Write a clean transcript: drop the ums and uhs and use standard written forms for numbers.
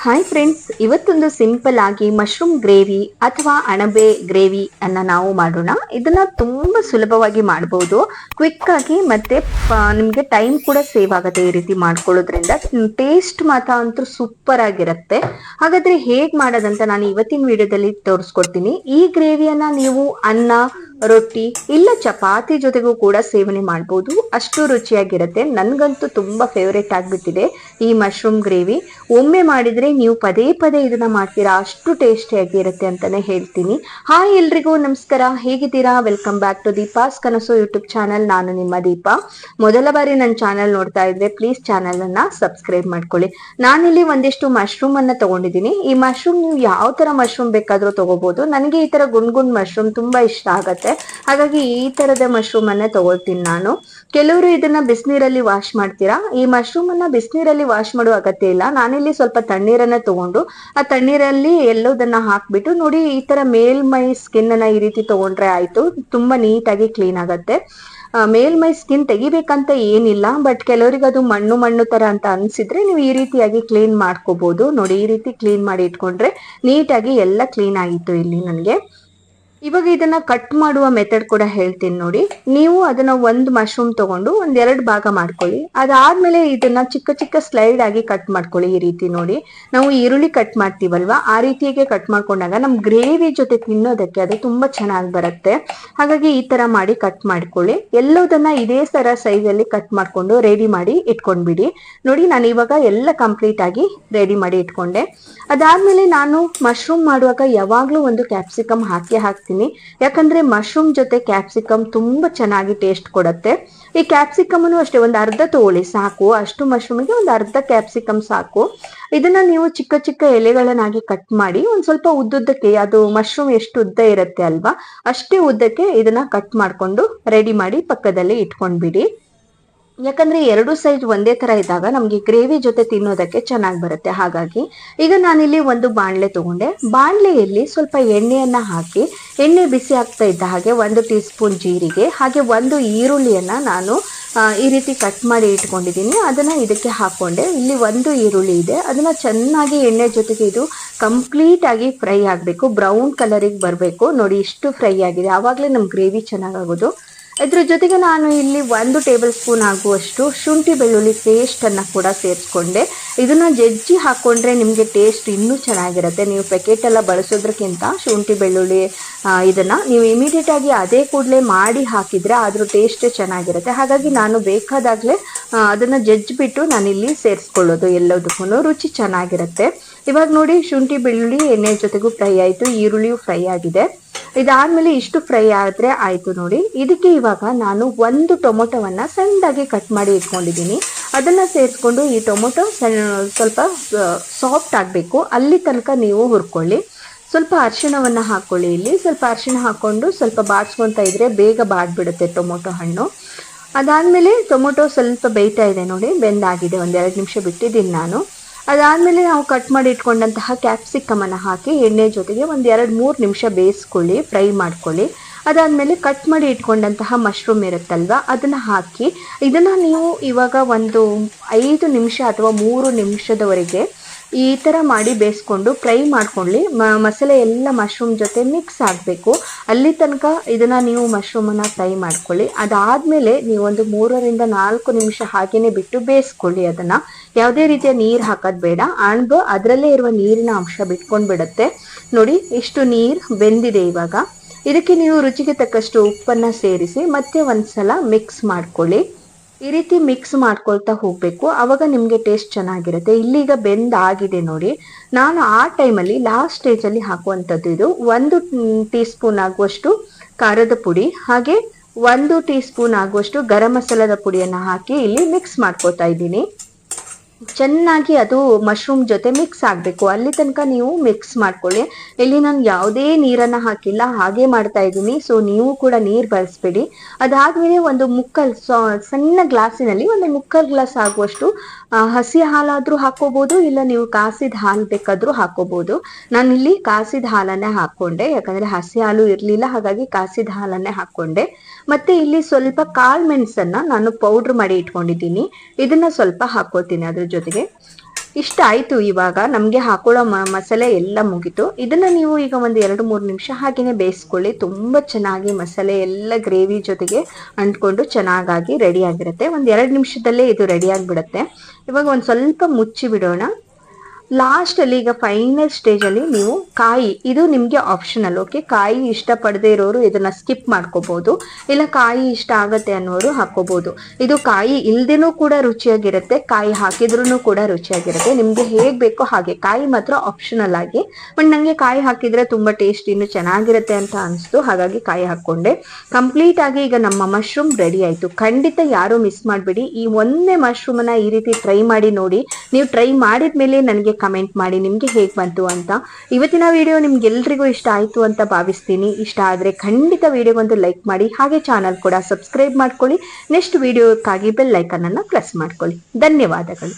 Hi friends, ಇವತ್ತೊಂದು simple ಆಗಿ mushroom gravy ಅಥವಾ ಅಣಬೆ ಗ್ರೇವಿ ಅನ್ನ ನಾವು ಮಾಡೋಣ. ಇದನ್ನ ತುಂಬಾ ಸುಲಭವಾಗಿ ಮಾಡಬಹುದು, ಕ್ವಿಕ್ ಆಗಿ, ಮತ್ತೆ ನಿಮ್ಗೆ ಟೈಮ್ ಕೂಡ ಸೇವ್ ಆಗುತ್ತೆ. ಈ ರೀತಿ ಮಾಡ್ಕೊಳ್ಳೋದ್ರಿಂದ ಟೇಸ್ಟ್ ಮಾತ್ರ ಅಂತೂ ಸೂಪರ್ ಆಗಿರುತ್ತೆ. ಹಾಗಾದ್ರೆ ಹೇಗ್ ಮಾಡೋದಂತ ನಾನು ಇವತ್ತಿನ ವಿಡಿಯೋದಲ್ಲಿ ತೋರಿಸ್ಕೊಡ್ತೀನಿ. ಈ ಗ್ರೇವಿಯನ್ನ ನೀವು ಅನ್ನ, ರೊಟ್ಟಿ ಇಲ್ಲ ಚಪಾತಿ ಜೊತೆಗೂ ಕೂಡ ಸೇವನೆ ಮಾಡಬಹುದು. ಅಷ್ಟು ರುಚಿಯಾಗಿರುತ್ತೆ. ನನ್ಗಂತೂ ತುಂಬಾ ಫೇವರೇಟ್ ಆಗ್ಬಿಟ್ಟಿದೆ ಈ ಮಶ್ರೂಮ್ ಗ್ರೇವಿ. ಒಮ್ಮೆ ಮಾಡಿದ್ರೆ ನೀವು ಪದೇ ಪದೇ ಇದನ್ನ ಮಾಡ್ತೀರಾ, ಅಷ್ಟು ಟೇಸ್ಟಿಯಾಗಿರುತ್ತೆ ಅಂತಾನೆ ಹೇಳ್ತೀನಿ. ಹಾಯ್ ಎಲ್ರಿಗೂ ನಮಸ್ಕಾರ, ಹೇಗಿದ್ದೀರಾ? ವೆಲ್ಕಮ್ ಬ್ಯಾಕ್ ಟು ದೀಪಾಸ್ ಕನಸು ಯೂಟ್ಯೂಬ್ ಚಾನಲ್. ನಾನು ನಿಮ್ಮ ದೀಪಾ. ಮೊದಲ ಬಾರಿ ನನ್ನ ಚಾನಲ್ ನೋಡ್ತಾ ಇದ್ರೆ ಪ್ಲೀಸ್ ಚಾನಲ್ ಅನ್ನ ಸಬ್ಸ್ಕ್ರೈಬ್ ಮಾಡ್ಕೊಳ್ಳಿ. ನಾನಿಲ್ಲಿ ಒಂದಿಷ್ಟು ಮಶ್ರೂಮ್ ಅನ್ನ ತಗೊಂಡಿದ್ದೀನಿ. ಈ ಮಶ್ರೂಮ್ ನೀವು ಯಾವ ತರ ಮಶ್ರೂಮ್ ಬೇಕಾದ್ರೂ ತಗೋಬಹುದು. ನನಗೆ ಈ ತರ ಗುಂಡ್ ಮಶ್ರೂಮ್ ತುಂಬಾ ಇಷ್ಟ ಆಗತ್ತೆ, ಹಾಗಾಗಿ ಈ ತರದ ಮಶ್ರೂಮ್ ಅನ್ನ ತಗೊಳ್ತೀನಿ ನಾನು. ಕೆಲವರು ಇದನ್ನ ಬಿಸಿನೀರಲ್ಲಿ ವಾಶ್ ಮಾಡ್ತೀರಾ. ಈ ಮಶ್ರೂಮ್ ಅನ್ನ ಬಿಸಿನೀರಲ್ಲಿ ವಾಶ್ ಮಾಡುವ ಅಗತ್ಯ ಇಲ್ಲ. ನಾನಿಲ್ಲಿ ಸ್ವಲ್ಪ ತಣ್ಣೀರನ್ನ ತಗೊಂಡು ಆ ತಣ್ಣೀರಲ್ಲಿ ಎಲ್ಲದನ್ನ ಹಾಕ್ಬಿಟ್ಟು ನೋಡಿ, ಈ ತರ ಮೇಲ್ಮೈ ಸ್ಕಿನ್ ಅನ್ನ ಈ ರೀತಿ ತಗೊಂಡ್ರೆ ಆಯ್ತು. ತುಂಬಾ ನೀಟಾಗಿ ಕ್ಲೀನ್ ಆಗತ್ತೆ. ಮೇಲ್ಮೈ ಸ್ಕಿನ್ ತೆಗಿಬೇಕಂತ ಏನಿಲ್ಲ, ಬಟ್ ಕೆಲವರಿಗೆ ಅದು ಮಣ್ಣು ಮಣ್ಣು ತರ ಅಂತ ಅನ್ಸಿದ್ರೆ ನೀವು ಈ ರೀತಿಯಾಗಿ ಕ್ಲೀನ್ ಮಾಡ್ಕೋಬಹುದು. ನೋಡಿ, ಈ ರೀತಿ ಕ್ಲೀನ್ ಮಾಡಿ ಇಟ್ಕೊಂಡ್ರೆ ನೀಟಾಗಿ ಎಲ್ಲ ಕ್ಲೀನ್ ಆಗಿತ್ತು ಇಲ್ಲಿ ನನಗೆ. ಇವಾಗ ಇದನ್ನ ಕಟ್ ಮಾಡುವ ಮೆಥಡ್ ಕೂಡ ಹೇಳ್ತೀನಿ ನೋಡಿ. ನೀವು ಅದನ್ನ ಒಂದು ಮಶ್ರೂಮ್ ತಗೊಂಡು ಒಂದೆರಡು ಭಾಗ ಮಾಡ್ಕೊಳ್ಳಿ. ಅದಾದ್ಮೇಲೆ ಇದನ್ನ ಚಿಕ್ಕ ಚಿಕ್ಕ ಸ್ಲೈಡ್ ಆಗಿ ಕಟ್ ಮಾಡ್ಕೊಳ್ಳಿ. ಈ ರೀತಿ ನೋಡಿ, ನಾವು ಈರುಳ್ಳಿ ಕಟ್ ಮಾಡ್ತೀವಲ್ವಾ, ಆ ರೀತಿಯಾಗಿ ಕಟ್ ಮಾಡ್ಕೊಂಡಾಗ ನಮ್ ಗ್ರೇವಿ ಜೊತೆ ತಿನ್ನೋದಕ್ಕೆ ಅದು ತುಂಬಾ ಚೆನ್ನಾಗಿ ಬರುತ್ತೆ. ಹಾಗಾಗಿ ಈ ತರ ಮಾಡಿ ಕಟ್ ಮಾಡ್ಕೊಳ್ಳಿ. ಎಲ್ಲದನ್ನ ಇದೇ ತರ ಸೈಜ್ ಅಲ್ಲಿ ಕಟ್ ಮಾಡ್ಕೊಂಡು ರೆಡಿ ಮಾಡಿ ಇಟ್ಕೊಂಡ್ಬಿಡಿ. ನೋಡಿ, ನಾನು ಇವಾಗ ಎಲ್ಲ ಕಂಪ್ಲೀಟ್ ಆಗಿ ರೆಡಿ ಮಾಡಿ ಇಟ್ಕೊಂಡೆ. ಅದಾದ್ಮೇಲೆ ನಾನು ಮಶ್ರೂಮ್ ಮಾಡುವಾಗ ಯಾವಾಗ್ಲೂ ಒಂದು ಕ್ಯಾಪ್ಸಿಕಮ್ ಹಾಕ್ತೀನಿ. ಯಾಕಂದ್ರೆ ಮಶ್ರೂಮ್ ಜೊತೆ ಕ್ಯಾಪ್ಸಿಕಮ್ ತುಂಬಾ ಚೆನ್ನಾಗಿ ಟೇಸ್ಟ್ ಕೊಡುತ್ತೆ. ಈ ಕ್ಯಾಪ್ಸಿಕಮ್ ಅಷ್ಟೇ ಒಂದು ಅರ್ಧ ತಗೊಳ್ಳಿ ಸಾಕು. ಅಷ್ಟು ಮಶ್ರೂಮ್ಗೆ ಒಂದು ಅರ್ಧ ಕ್ಯಾಪ್ಸಿಕಮ್ ಸಾಕು. ಇದನ್ನ ನೀವು ಚಿಕ್ಕ ಚಿಕ್ಕ ಎಲೆಗಳನ್ನಾಗಿ ಕಟ್ ಮಾಡಿ ಒಂದ್ ಸ್ವಲ್ಪ ಉದ್ದುದ್ದಕ್ಕೆ, ಅದು ಮಶ್ರೂಮ್ ಎಷ್ಟು ಉದ್ದ ಇರುತ್ತೆ ಅಲ್ವಾ, ಅಷ್ಟೇ ಉದ್ದಕ್ಕೆ ಇದನ್ನ ಕಟ್ ಮಾಡ್ಕೊಂಡು ರೆಡಿ ಮಾಡಿ ಪಕ್ಕದಲ್ಲಿ ಇಟ್ಕೊಂಡ್ಬಿಡಿ. ಯಾಕಂದ್ರೆ ಎರಡು ಸೈಜ್ ಒಂದೇ ತರ ಇದ್ದಾಗ ನಮ್ಗೆ ಗ್ರೇವಿ ಜೊತೆ ತಿನ್ನೋದಕ್ಕೆ ಚೆನ್ನಾಗಿ ಬರುತ್ತೆ. ಹಾಗಾಗಿ ಈಗ ನಾನಿಲ್ಲಿ ಒಂದು ಬಾಣ್ಲೆ ತಗೊಂಡೆ. ಬಾಣ್ಲೆಯಲ್ಲಿ ಸ್ವಲ್ಪ ಎಣ್ಣೆಯನ್ನ ಹಾಕಿ, ಎಣ್ಣೆ ಬಿಸಿ ಆಗ್ತಾ ಇದ್ದ ಹಾಗೆ 1 ಟೀ ಸ್ಪೂನ್ ಜೀರಿಗೆ, ಹಾಗೆ ಒಂದು ಈರುಳ್ಳಿಯನ್ನ ನಾನು ಈ ರೀತಿ ಕಟ್ ಮಾಡಿ ಇಟ್ಕೊಂಡಿದ್ದೀನಿ, ಅದನ್ನ ಇದಕ್ಕೆ ಹಾಕೊಂಡೆ. ಇಲ್ಲಿ ಒಂದು ಈರುಳ್ಳಿ ಇದೆ, ಅದನ್ನ ಚೆನ್ನಾಗಿ ಎಣ್ಣೆ ಜೊತೆಗೆ ಇದು ಕಂಪ್ಲೀಟ್ ಆಗಿ ಫ್ರೈ ಆಗ್ಬೇಕು, ಬ್ರೌನ್ ಕಲರಿಗೆ ಬರಬೇಕು. ನೋಡಿ, ಇಷ್ಟು ಫ್ರೈ ಆಗಿದೆ, ಆವಾಗಲೇ ನಮ್ ಗ್ರೇವಿ ಚೆನ್ನಾಗಾಗೋದು. ಇದ್ರ ಜೊತೆಗೆ ನಾನು ಇಲ್ಲಿ 1 ಟೇಬಲ್ ಸ್ಪೂನ್ ಆಗುವಷ್ಟು ಶುಂಠಿ ಬೆಳ್ಳುಳ್ಳಿ ಪೇಸ್ಟ್ ಅನ್ನ ಕೂಡ ಸೇರಿಸ್ಕೊಂಡೆ. ಇದನ್ನ ಜಜ್ಜಿ ಹಾಕೊಂಡ್ರೆ ನಿಮ್ಗೆ ಟೇಸ್ಟ್ ಇನ್ನೂ ಚೆನ್ನಾಗಿರುತ್ತೆ. ನೀವು ಪ್ಯಾಕೆಟ್ ಎಲ್ಲ ಬಳಸೋದ್ರಕ್ಕಿಂತ ಶುಂಠಿ ಬೆಳ್ಳುಳ್ಳಿ ಇದನ್ನ ನೀವು ಇಮಿಡಿಯೇಟ್ ಆಗಿ ಅದೇ ಕೂಡಲೇ ಮಾಡಿ ಹಾಕಿದ್ರೆ ಅದ್ರ ಟೇಸ್ಟ್ ಚೆನ್ನಾಗಿರುತ್ತೆ. ಹಾಗಾಗಿ ನಾನು ಬೇಕಾದಾಗ್ಲೇ ಅದನ್ನ ಜಜ್ಜಿಬಿಟ್ಟು ನಾನಿಲ್ಲಿ ಸೇರಿಸ್ಕೊಳ್ಳೋದು, ಎಲ್ಲದಕ್ಕೂ ರುಚಿ ಚೆನ್ನಾಗಿರುತ್ತೆ. ಇವಾಗ ನೋಡಿ, ಶುಂಠಿ ಬೆಳ್ಳುಳ್ಳಿ ಎಣ್ಣೆ ಜೊತೆಗೂ ಫ್ರೈ ಆಯ್ತು, ಈರುಳ್ಳಿಯೂ ಫ್ರೈ ಆಗಿದೆ. ಇದಾದ್ಮೇಲೆ ಇಷ್ಟು ಫ್ರೈ ಆದ್ರೆ ಆಯ್ತು ನೋಡಿ. ಇದಕ್ಕೆ ಇವಾಗ ನಾನು ಒಂದು ಟೊಮೊಟೊವನ್ನ ಸಣ್ಣದಾಗಿ ಕಟ್ ಮಾಡಿ ಇಟ್ಕೊಂಡಿದ್ದೀನಿ. ಅದನ್ನ ಸೇರಿಸ್ಕೊಂಡು ಈ ಟೊಮೊಟೊ ಸ್ವಲ್ಪ ಸಾಫ್ಟ್ ಆಗ್ಬೇಕು, ಅಲ್ಲಿ ತನಕ ನೀವು ಹುರ್ಕೊಳ್ಳಿ. ಸ್ವಲ್ಪ ಅರಿಶಿಣವನ್ನ ಹಾಕೊಳ್ಳಿ. ಇಲ್ಲಿ ಸ್ವಲ್ಪ ಅರಿಶಿಣ ಹಾಕೊಂಡು ಸ್ವಲ್ಪ ಬಾಡ್ಸ್ಕೊಂತ ಇದ್ರೆ ಬೇಗ ಬಾಡ್ಬಿಡುತ್ತೆ ಟೊಮೊಟೊ ಹಣ್ಣು. ಅದಾದ್ಮೇಲೆ ಟೊಮೊಟೊ ಸ್ವಲ್ಪ ಬೇಯ್ತಾ ಇದೆ ನೋಡಿ, ಬೆಂದಾಗಿದೆ. 1-2 ನಿಮಿಷ ಬಿಟ್ಟಿದ್ದೀನಿ ನಾನು. ಅದಾದ್ಮೇಲೆ ನಾವು ಕಟ್ ಮಾಡಿ ಇಟ್ಕೊಂಡಂತಹ ಕ್ಯಾಪ್ಸಿಕಮ್ ಅನ್ನ ಹಾಕಿ ಎಣ್ಣೆ ಜೊತೆಗೆ 1-2-3 ನಿಮಿಷ ಬೇಯಿಸ್ಕೊಳ್ಳಿ, ಫ್ರೈ ಮಾಡ್ಕೊಳ್ಳಿ. ಅದಾದ್ಮೇಲೆ ಕಟ್ ಮಾಡಿ ಇಟ್ಕೊಂಡಂತಹ ಮಶ್ರೂಮ್ ಇರುತ್ತಲ್ವಾ, ಅದನ್ನ ಹಾಕಿ ಇದನ್ನ ನೀವು ಇವಾಗ ಒಂದು 5 ನಿಮಿಷ ಅಥವಾ 3 ನಿಮಿಷದವರೆಗೆ ಈ ತರ ಮಾಡಿ ಬೇಯಿಸ್ಕೊಂಡು ಫ್ರೈ ಮಾಡ್ಕೊಳ್ಳಿ. ಮಸಾಲೆ ಎಲ್ಲ ಮಶ್ರೂಮ್ ಜೊತೆ ಮಿಕ್ಸ್ ಆಗಬೇಕು, ಅಲ್ಲಿ ತನಕ ಇದನ್ನ ನೀವು ಮಶ್ರೂಮ್ ಅನ್ನ ಫ್ರೈ ಮಾಡ್ಕೊಳ್ಳಿ. ಅದಾದ್ಮೇಲೆ ನೀವು ಒಂದು 3-4 ನಿಮಿಷ ಹಾಗೇನೆ ಬಿಟ್ಟು ಬೇಯಿಸ್ಕೊಳ್ಳಿ. ಅದನ್ನ ಯಾವುದೇ ರೀತಿಯ ನೀರು ಹಾಕೋದ್ ಬೇಡ, ಅಣಬು ಅದರಲ್ಲೇ ಇರುವ ನೀರಿನ ಅಂಶ ಬಿಟ್ಕೊಂಡ್ ಬಿಡುತ್ತೆ. ನೋಡಿ, ಇಷ್ಟು ನೀರು ಬೆಂದಿದೆ. ಇವಾಗ ಇದಕ್ಕೆ ನೀವು ರುಚಿಗೆ ತಕ್ಕಷ್ಟು ಉಪ್ಪನ್ನ ಸೇರಿಸಿ ಮತ್ತೆ ಒಂದ್ಸಲ ಮಿಕ್ಸ್ ಮಾಡ್ಕೊಳ್ಳಿ. ಈ ರೀತಿ ಮಿಕ್ಸ್ ಮಾಡ್ಕೊಳ್ತಾ ಹೋಗ್ಬೇಕು, ಅವಾಗ ನಿಮ್ಗೆ ಟೇಸ್ಟ್ ಚೆನ್ನಾಗಿರುತ್ತೆ. ಇಲ್ಲಿಗ ಬೆಂದಾಗಿದೆ ನೋಡಿ. ನಾನು ಆ ಟೈಮಲ್ಲಿ ಲಾಸ್ಟ್ ಸ್ಟೇಜ್ ಅಲ್ಲಿ ಹಾಕುವಂಥದ್ದು ಇದು 1 ಟೀ ಸ್ಪೂನ್ ಆಗುವಷ್ಟು ಖಾರದ ಪುಡಿ, ಹಾಗೆ 1 ಟೀ ಸ್ಪೂನ್ ಆಗುವಷ್ಟು ಗರಂ ಮಸಾಲದ ಪುಡಿಯನ್ನ ಹಾಕಿ ಇಲ್ಲಿ ಮಿಕ್ಸ್ ಮಾಡ್ಕೊತಾ ಇದ್ದೀನಿ. ಚೆನ್ನಾಗಿ ಅದು ಮಶ್ರೂಮ್ ಜೊತೆ ಮಿಕ್ಸ್ ಆಗಬೇಕು, ಅಲ್ಲಿ ತನಕ ನೀವು ಮಿಕ್ಸ್ ಮಾಡ್ಕೊಳ್ಳಿ. ಇಲ್ಲಿ ನಾನು ಯಾವುದೇ ನೀರನ್ನ ಹಾಕಿಲ್ಲ, ಹಾಗೆ ಮಾಡ್ತಾ ಇದ್ದೀನಿ. ಸೊ ನೀವು ಕೂಡ ನೀರು ಬಳಸ್ಬೇಡಿ. ಅದಾದ್ಮೇಲೆ ಒಂದು ಸಣ್ಣ ಗ್ಲಾಸಿನಲ್ಲಿ 1 ಗ್ಲಾಸ್ ಆಗುವಷ್ಟು ಹಸಿ ಹಾಲಾದ್ರೂ ಹಾಕೋಬಹುದು, ಇಲ್ಲ ನೀವು ಕಾಸಿದ ಹಾಲು ಬೇಕಾದ್ರೂ ಹಾಕೋಬಹುದು. ನಾನಿಲ್ಲಿ ಕಾಸಿದ ಹಾಲನ್ನೇ ಹಾಕೊಂಡೆ, ಯಾಕಂದ್ರೆ ಹಸಿ ಹಾಲು ಇರ್ಲಿಲ್ಲ, ಹಾಗಾಗಿ ಕಾಸಿದ ಹಾಲನ್ನೇ ಹಾಕೊಂಡೆ. ಮತ್ತೆ ಇಲ್ಲಿ ಸ್ವಲ್ಪ ಕಾಳು ಮೆಣಸನ್ನ ನಾನು ಪೌಡರ್ ಮಾಡಿ ಇಟ್ಕೊಂಡಿದ್ದೀನಿ, ಇದನ್ನ ಸ್ವಲ್ಪ ಹಾಕೋತೀನಿ ಅದ್ರ ಜೊತೆಗೆ. ಇಷ್ಟ ಆಯ್ತು. ಇವಾಗ ನಮ್ಗೆ ಹಾಕೊಳ್ಳೋ ಮಸಾಲೆ ಎಲ್ಲ ಮುಗೀತು. ಇದನ್ನ ನೀವು ಈಗ ಒಂದು 2-3 ನಿಮಿಷ ಹಾಗೇನೆ ಬೇಯಿಸ್ಕೊಳ್ಳಿ. ತುಂಬಾ ಚೆನ್ನಾಗಿ ಮಸಾಲೆ ಎಲ್ಲ ಗ್ರೇವಿ ಜೊತೆಗೆ ಅಂಟ್ಕೊಂಡು ಚೆನ್ನಾಗಾಗಿ ರೆಡಿ ಆಗಿರುತ್ತೆ. ಒಂದ್ 2 ನಿಮಿಷದಲ್ಲೇ ಇದು ರೆಡಿ ಆಗಿಬಿಡುತ್ತೆ. ಇವಾಗ ಒಂದ್ ಸ್ವಲ್ಪ ಮುಚ್ಚಿ ಬಿಡೋಣ. ಲಾಸ್ಟ್ ಅಲ್ಲಿ ಈಗ ಫೈನಲ್ ಸ್ಟೇಜ್ ಅಲ್ಲಿ ನೀವು ಕಾಯಿ, ಇದು ನಿಮ್ಗೆ ಆಪ್ಷನಲ್. ಓಕೆ, ಕಾಯಿ ಇಷ್ಟ ಪಡದೆ ಇರೋರು ಇದನ್ನ ಸ್ಕಿಪ್ ಮಾಡ್ಕೋಬಹುದು, ಇಲ್ಲ ಕಾಯಿ ಇಷ್ಟ ಆಗತ್ತೆ ಅನ್ನೋರು ಹಾಕೋಬಹುದು. ಇದು ಕಾಯಿ ಇಲ್ದೇನೂ ಕೂಡ ರುಚಿಯಾಗಿರುತ್ತೆ, ಕಾಯಿ ಹಾಕಿದ್ರೂ ಕೂಡ ರುಚಿಯಾಗಿರುತ್ತೆ. ನಿಮ್ಗೆ ಹೇಗ್ ಬೇಕೋ ಹಾಗೆ. ಕಾಯಿ ಮಾತ್ರ ಆಪ್ಷನಲ್ ಆಗಿ. ಬಟ್ ನಂಗೆ ಕಾಯಿ ಹಾಕಿದ್ರೆ ತುಂಬಾ ಟೇಸ್ಟ್ ಇನ್ನು ಚೆನ್ನಾಗಿರುತ್ತೆ ಅಂತ ಅನಿಸ್ತು, ಹಾಗಾಗಿ ಕಾಯಿ ಹಾಕೊಂಡೆ. ಕಂಪ್ಲೀಟ್ ಆಗಿ ಈಗ ನಮ್ಮ ಮಶ್ರೂಮ್ ರೆಡಿ ಆಯ್ತು. ಖಂಡಿತ ಯಾರು ಮಿಸ್ ಮಾಡ್ಬೇಡಿ. ಈ ಒಂದೇ ಮಶ್ರೂಮ್ ಅನ್ನ ಈ ರೀತಿ ಟ್ರೈ ಮಾಡಿ ನೋಡಿ. ನೀವು ಟ್ರೈ ಮಾಡಿದ್ಮೇಲೆ ನನಗೆ ಕಮೆಂಟ್ ಮಾಡಿ ನಿಮ್ಗೆ ಹೇಗ್ ಬಂತು ಅಂತ. ಇವತ್ತಿನ ವಿಡಿಯೋ ನಿಮ್ಗೆಲ್ರಿಗೂ ಇಷ್ಟ ಆಯ್ತು ಅಂತ ಭಾವಿಸ್ತೀನಿ. ಇಷ್ಟ ಆದ್ರೆ ಖಂಡಿತ ವಿಡಿಯೋಗೊಂದು ಲೈಕ್ ಮಾಡಿ, ಹಾಗೆ ಚಾನಲ್ ಕೂಡ ಸಬ್ಸ್ಕ್ರೈಬ್ ಮಾಡ್ಕೊಳ್ಳಿ. ನೆಕ್ಸ್ಟ್ ವಿಡಿಯೋಕ್ಕಾಗಿ ಬೆಲ್ ಐಕನ್ ಅನ್ನ ಪ್ರೆಸ್ ಮಾಡ್ಕೊಳ್ಳಿ. ಧನ್ಯವಾದಗಳು.